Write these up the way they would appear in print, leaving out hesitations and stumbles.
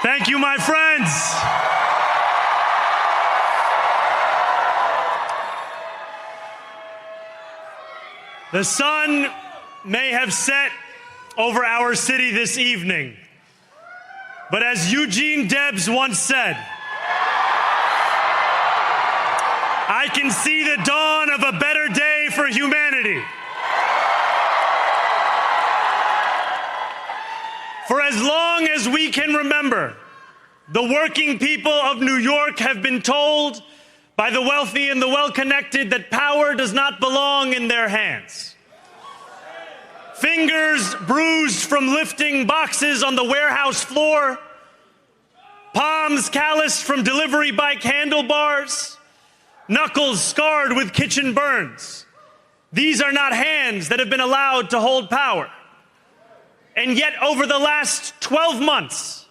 Thank you, my friends. The sun may have set over our city this evening, but as Eugene Debs once said, I can see the dawn of a better day for humanity. For as long as we can remember, the working people of New York have been told by the wealthy and the well-connected that power does not belong in their hands. Fingers bruised from lifting boxes on the warehouse floor, palms calloused from delivery bike handlebars, knuckles scarred with kitchen burns. These are not hands that have been allowed to hold power. And yet, over the last 12 months,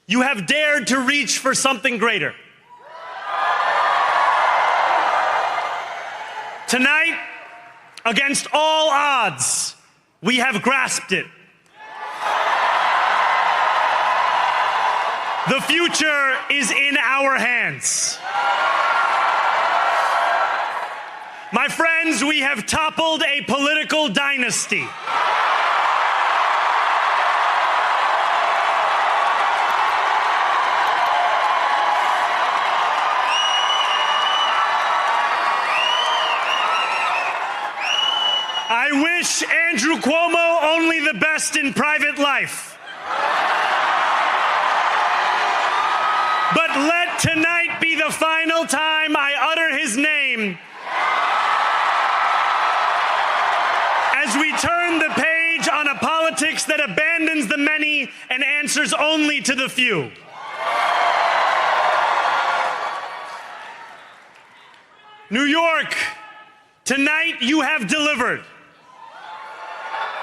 you have dared to reach for something greater. Tonight, against all odds, we have grasped it. The future is in our hands. My friends, we have toppled a political dynasty. I wish Andrew Cuomo only the best in private life. But let tonight be the final time I utter his name as we turn the page on a politics that abandons the many and answers only to the few. New York, tonight you have delivered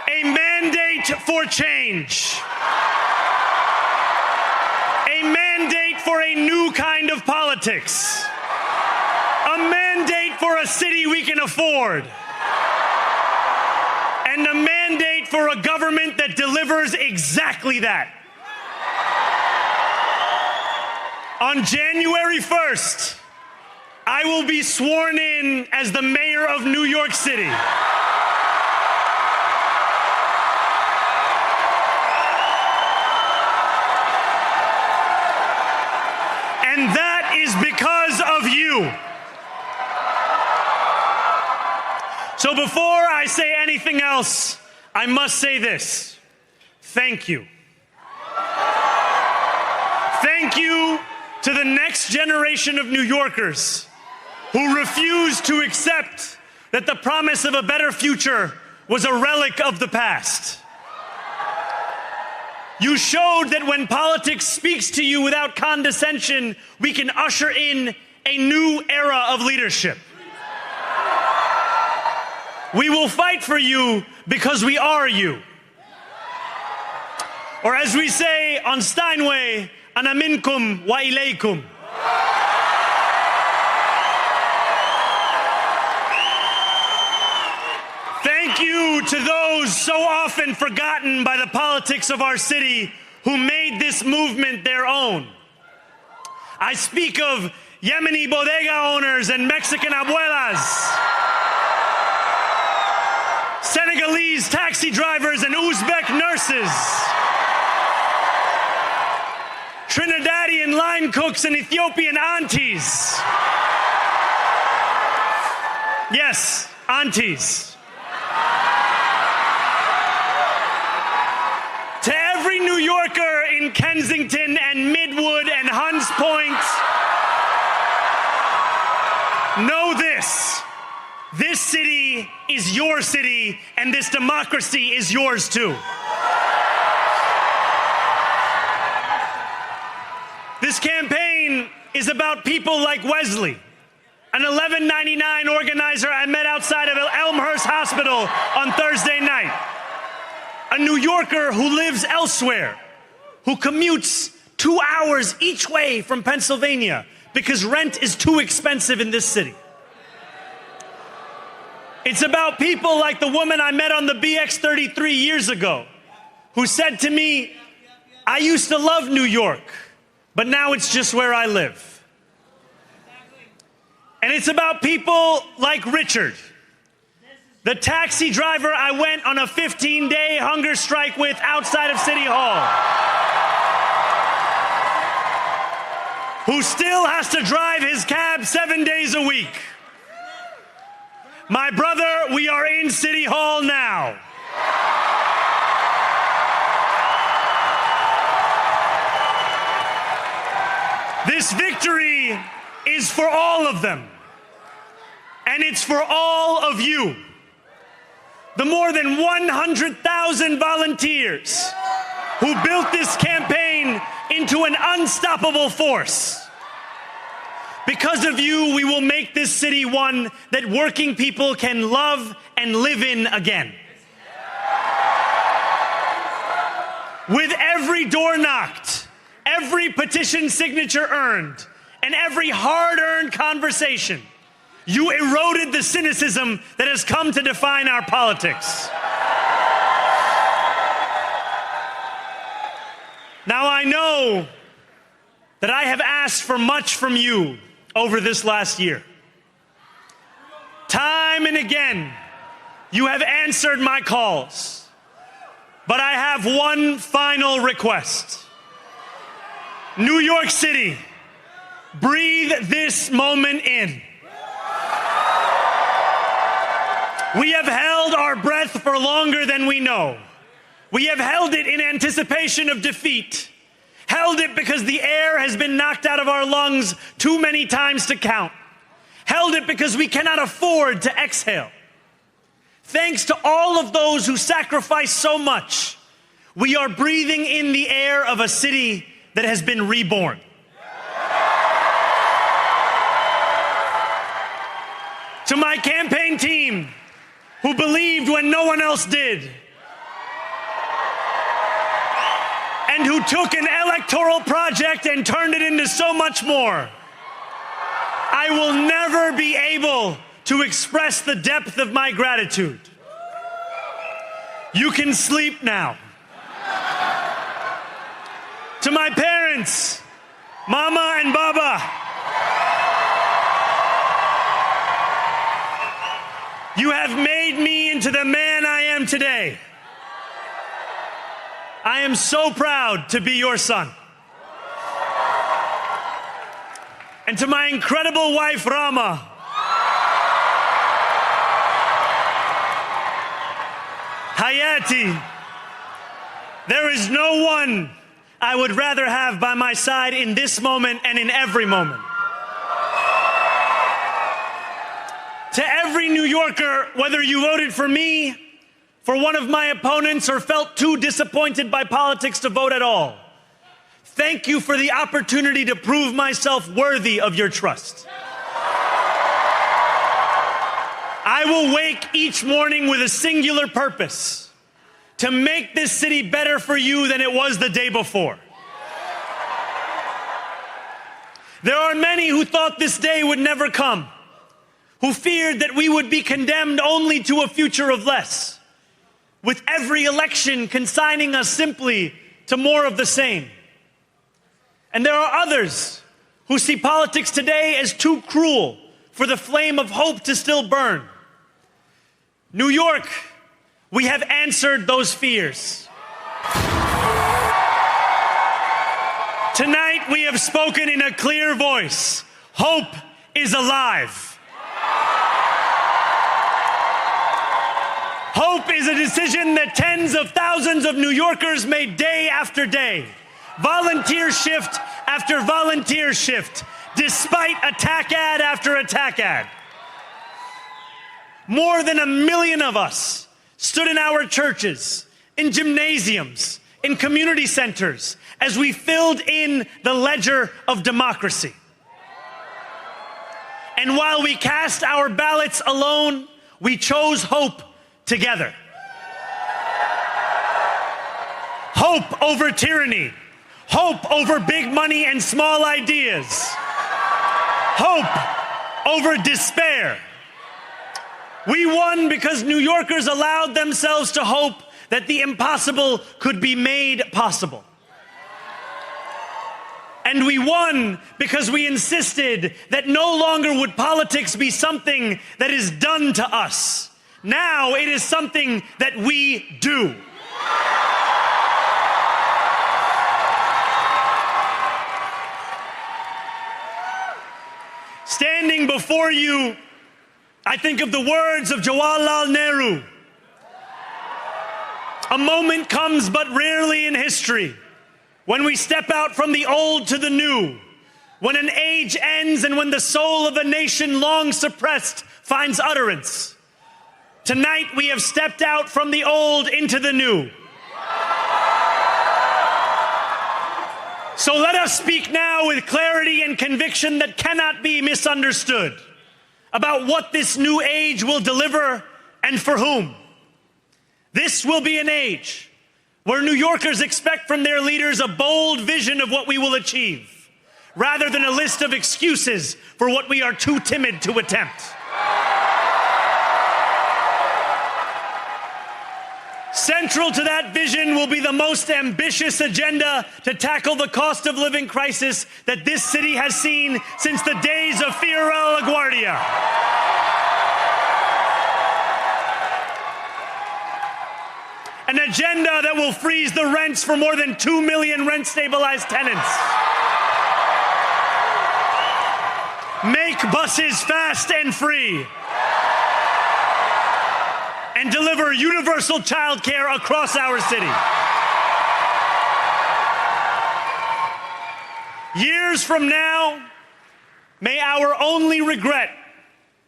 a mandate for change, a mandate for a new kind of politics, a mandate for a city we can afford, and a mandate for a government that delivers exactly that. On January 1st, I will be sworn in as the mayor of New York City. And that is because of you. So before I say anything else, I must say this. Thank you. Thank you to the next generation of New Yorkers who refuse to accept that the promise of a better future was a relic of the past. You showed that when politics speaks to you without condescension, we can usher in a new era of leadership. We will fight for you because we are you. Or as we say on Steinway, ana minkum wa ilaykum. Thank you to those so often forgotten by the politics of our city who made this movement their own. I speak of Yemeni bodega owners and Mexican abuelas, Senegalese taxi drivers and Uzbek nurses, Trinidadian line cooks and Ethiopian aunties. Yes, aunties. To every New Yorker in Kensington and Midwood and Hunts Point, know this. This city is your city, and this democracy is yours too. This campaign is about people like Wesley, an $11.99 organizer I met outside of Elmhurst Hospital on Thursday night. A New Yorker who lives elsewhere, who commutes 2 hours each way from Pennsylvania because rent is too expensive in this city. It's about people like the woman I met on the BX33 years ago, who said to me, I used to love New York, but now it's just where I live. And it's about people like Richard, the taxi driver I went on a 15-day hunger strike with outside of City Hall, who still has to drive his cab 7 days a week. My brother, we are in City Hall now. This victory is for all of them, and it's for all of you. The more than 100,000 volunteers who built this campaign into an unstoppable force. Because of you, we will make this city one that working people can love and live in again. With every door knocked, every petition signature earned, and every hard-earned conversation, you eroded the cynicism that has come to define our politics. Now, I know that I have asked for much from you over this last year. Time and again, you have answered my calls. But I have one final request. New York City, breathe this moment in. We have held our breath for longer than we know. We have held it in anticipation of defeat. Held it because the air has been knocked out of our lungs too many times to count. Held it because we cannot afford to exhale. Thanks to all of those who sacrificed so much, we are breathing in the air of a city that has been reborn. To my campaign team, who believed when no one else did, and who took an electoral project and turned it into so much more, I will never be able to express the depth of my gratitude. You can sleep now. To my parents, Mama and Baba, you have made me into the man I am today. I am so proud to be your son. And to my incredible wife, Rama, Hayati, there is no one I would rather have by my side in this moment and in every moment. To every New Yorker, whether you voted for me, for one of my opponents, or felt too disappointed by politics to vote at all, thank you for the opportunity to prove myself worthy of your trust. I will wake each morning with a singular purpose: to make this city better for you than it was the day before. There are many who thought this day would never come, who feared that we would be condemned only to a future of less, with every election consigning us simply to more of the same. And there are others who see politics today as too cruel for the flame of hope to still burn. New York, we have answered those fears. Tonight we have spoken in a clear voice. Hope is alive. Hope is a decision that tens of thousands of New Yorkers made day after day, volunteer shift after volunteer shift, despite attack ad after attack ad. More than 1 million of us stood in our churches, in gymnasiums, in community centers, as we filled in the ledger of democracy. And while we cast our ballots alone, we chose hope together. Hope over tyranny. Hope over big money and small ideas. Hope over despair. We won because New Yorkers allowed themselves to hope that the impossible could be made possible. And we won because we insisted that no longer would politics be something that is done to us. Now it is something that we do. Standing before you, I think of the words of Jawaharlal Nehru. A moment comes but rarely in history when we step out from the old to the new, when an age ends and when the soul of a nation long suppressed finds utterance. Tonight we have stepped out from the old into the new. So let us speak now with clarity and conviction that cannot be misunderstood about what this new age will deliver and for whom. This will be an age where New Yorkers expect from their leaders a bold vision of what we will achieve, rather than a list of excuses for what we are too timid to attempt. Central to that vision will be the most ambitious agenda to tackle the cost of living crisis that this city has seen since the days of Fiorello LaGuardia. An agenda that will freeze the rents for more than 2 million rent-stabilized tenants. Make buses fast and free. And deliver universal child care across our city. Years from now, may our only regret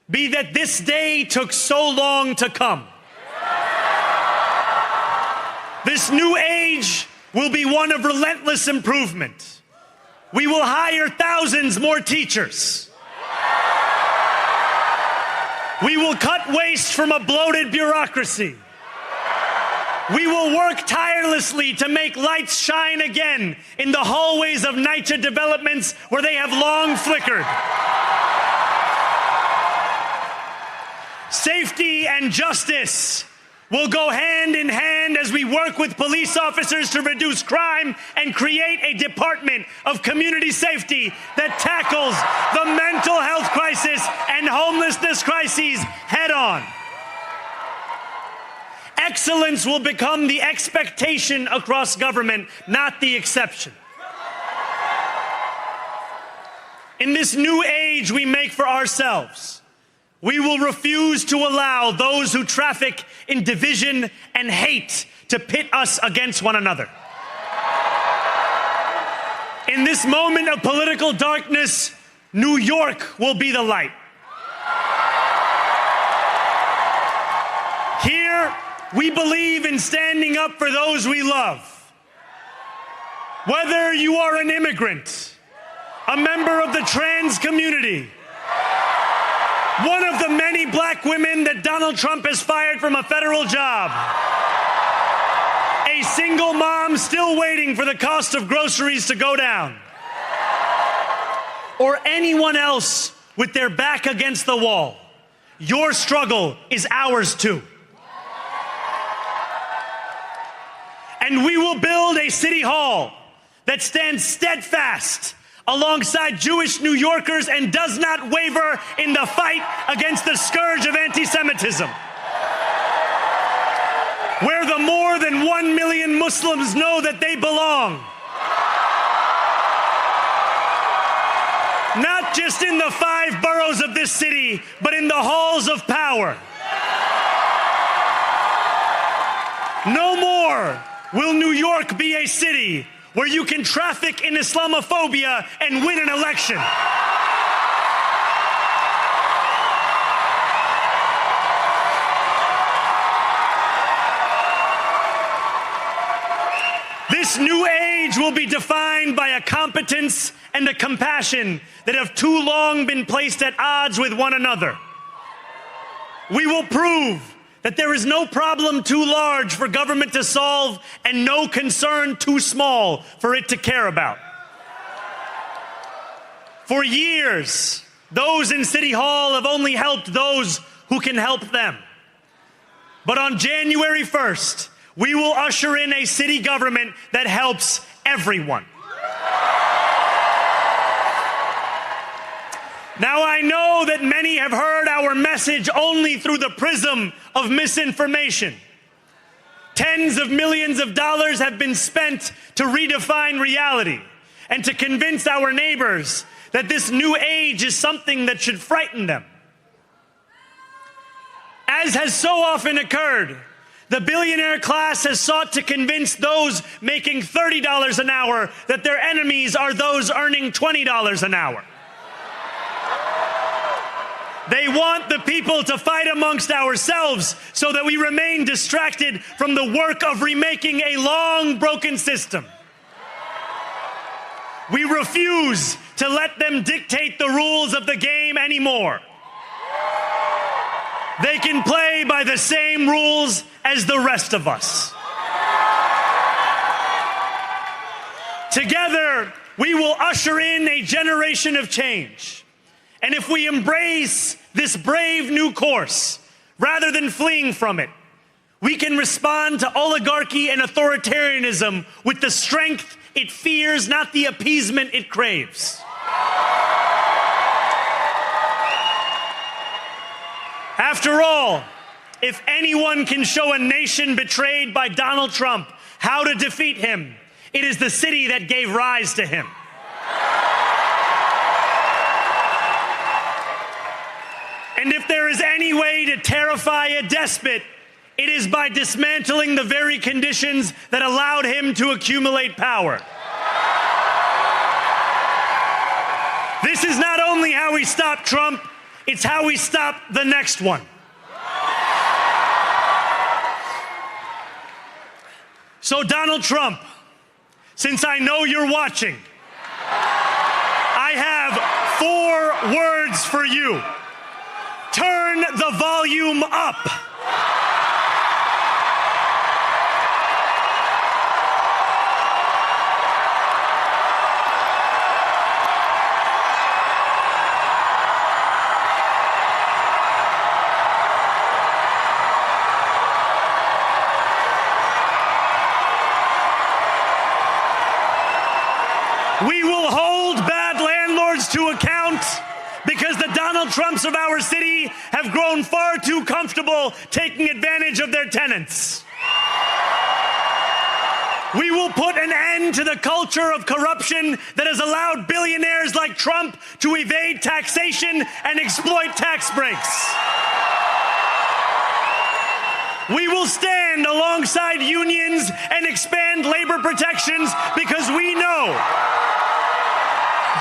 be that this day took so long to come. This new age will be one of relentless improvement. We will hire thousands more teachers. We will cut waste from a bloated bureaucracy. We will work tirelessly to make lights shine again in the hallways of NYCHA developments where they have long flickered. Safety and justice will go hand in hand as we work with police officers to reduce crime and create a department of community safety that tackles the mental health crisis and homelessness crises head on. Excellence will become the expectation across government, not the exception. In this new age we make for ourselves, we will refuse to allow those who traffic in division and hate to pit us against one another. In this moment of political darkness, New York will be the light. Here, we believe in standing up for those we love. Whether you are an immigrant, a member of the trans community, one of the many black women that Donald Trump has fired from a federal job, a single mom still waiting for the cost of groceries to go down, or anyone else with their back against the wall, your struggle is ours too. And we will build a city hall that stands steadfast alongside Jewish New Yorkers and does not waver in the fight against the scourge of anti-Semitism. Where the more than 1 million Muslims know that they belong. Not just in the 5 boroughs of this city, but in the halls of power. No more will New York be a city where you can traffic in Islamophobia and win an election. This new age will be defined by a competence and a compassion that have too long been placed at odds with one another. We will prove that there is no problem too large for government to solve and no concern too small for it to care about. For years, those in City Hall have only helped those who can help them. But on January 1st, we will usher in a city government that helps everyone. Now, I know that many have heard our message only through the prism of misinformation. Tens of millions of dollars have been spent to redefine reality and to convince our neighbors that this new age is something that should frighten them. As has so often occurred, the billionaire class has sought to convince those making $30 an hour that their enemies are those earning $20 an hour. They want the people to fight amongst ourselves so that we remain distracted from the work of remaking a long broken system. We refuse to let them dictate the rules of the game anymore. They can play by the same rules as the rest of us. Together, we will usher in a generation of change. And if we embrace this brave new course, rather than fleeing from it, we can respond to oligarchy and authoritarianism with the strength it fears, not the appeasement it craves. After all, if anyone can show a nation betrayed by Donald Trump how to defeat him, it is the city that gave rise to him. And if there is any way to terrify a despot, it is by dismantling the very conditions that allowed him to accumulate power. This is not only how we stop Trump, it's how we stop the next one. So, Donald Trump, since I know you're watching, I have 4 words for you. Turn the volume up. We will hold bad landlords to account because the Donald Trumps of our city have grown far too comfortable taking advantage of their tenants. We will put an end to the culture of corruption that has allowed billionaires like Trump to evade taxation and exploit tax breaks. We will stand alongside unions and expand labor protections because we know,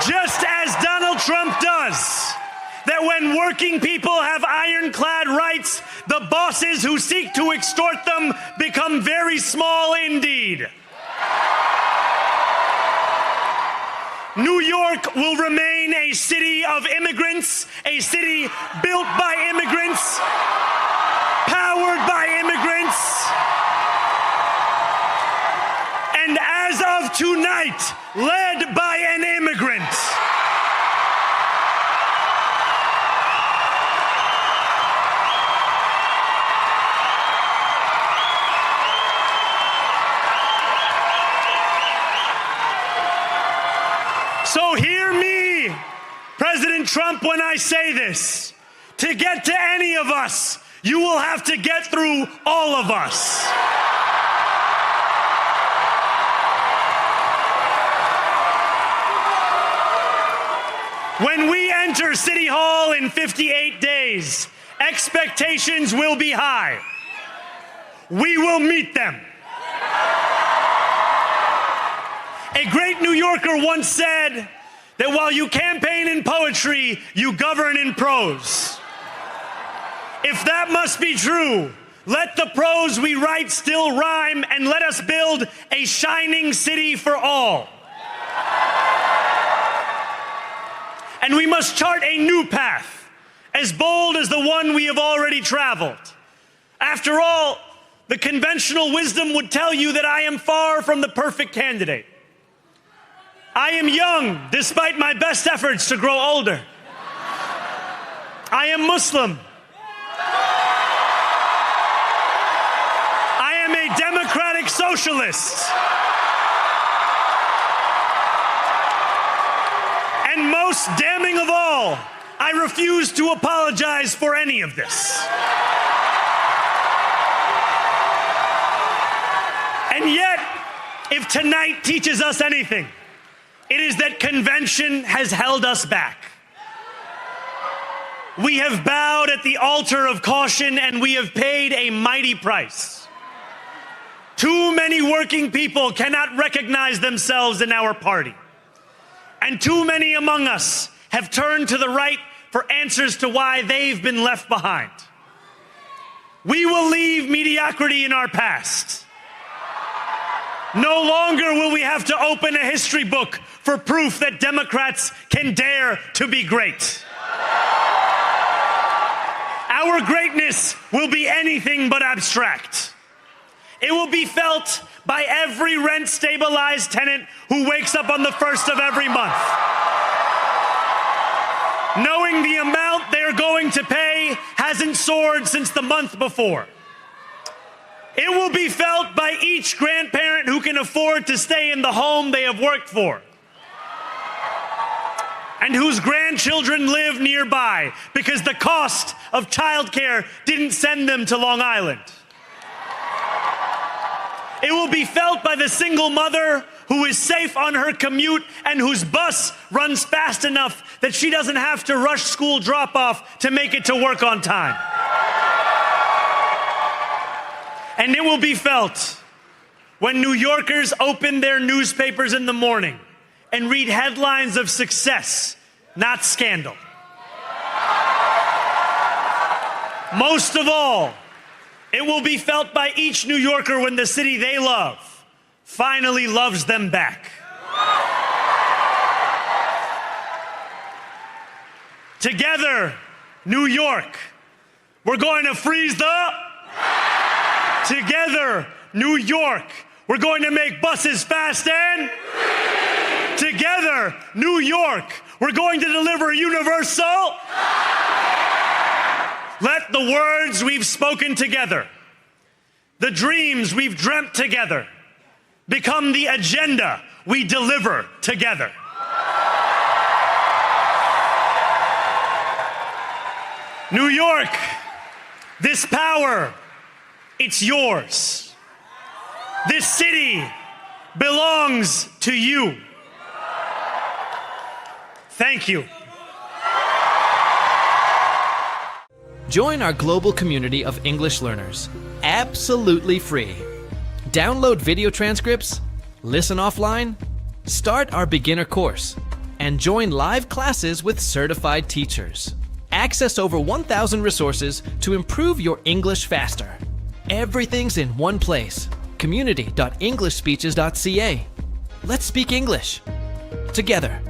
just as Donald Trump does, that when working people have ironclad rights, the bosses who seek to extort them become very small indeed. New York will remain a city of immigrants, a city built by immigrants, powered by immigrants, and as of tonight, led by an immigrant. So hear me, President Trump, when I say this. To get to any of us, you will have to get through all of us. When we enter City Hall in 58 days, expectations will be high. We will meet them. A great New Yorker once said that while you campaign in poetry, you govern in prose. If that must be true, let the prose we write still rhyme, and let us build a shining city for all. And we must chart a new path, as bold as the one we have already traveled. After all, the conventional wisdom would tell you that I am far from the perfect candidate. I am young, despite my best efforts to grow older. I am Muslim. I am a democratic socialist. And most damning of all, I refuse to apologize for any of this. And yet, if tonight teaches us anything, it is that convention has held us back. We have bowed at the altar of caution, and we have paid a mighty price. Too many working people cannot recognize themselves in our party. And too many among us have turned to the right for answers to why they've been left behind. We will leave mediocrity in our past. No longer will we have to open a history book for proof that Democrats can dare to be great. Our greatness will be anything but abstract. It will be felt by every rent-stabilized tenant who wakes up on the first of every month, knowing the amount they're going to pay hasn't soared since the month before. It will be felt by each grandparent who can afford to stay in the home they have worked for, and whose grandchildren live nearby because the cost of childcare didn't send them to Long Island. It will be felt by the single mother who is safe on her commute and whose bus runs fast enough that she doesn't have to rush school drop-off to make it to work on time. And it will be felt when New Yorkers open their newspapers in the morning and read headlines of success, not scandal. Most of all, it will be felt by each New Yorker when the city they love finally loves them back. Together, New York, we're going to freeze the... Together, New York, we're going to make buses fast and... Together, New York, we're going to deliver universal... Let the words we've spoken together, the dreams we've dreamt together, become the agenda we deliver together. New York, this power, it's yours. This city belongs to you. Thank you. Join our global community of English learners, absolutely free. Download video transcripts, listen offline, start our beginner course, and join live classes with certified teachers. Access over 1,000 resources to improve your English faster. Everything's in one place, community.englishspeeches.ca. Let's speak English together.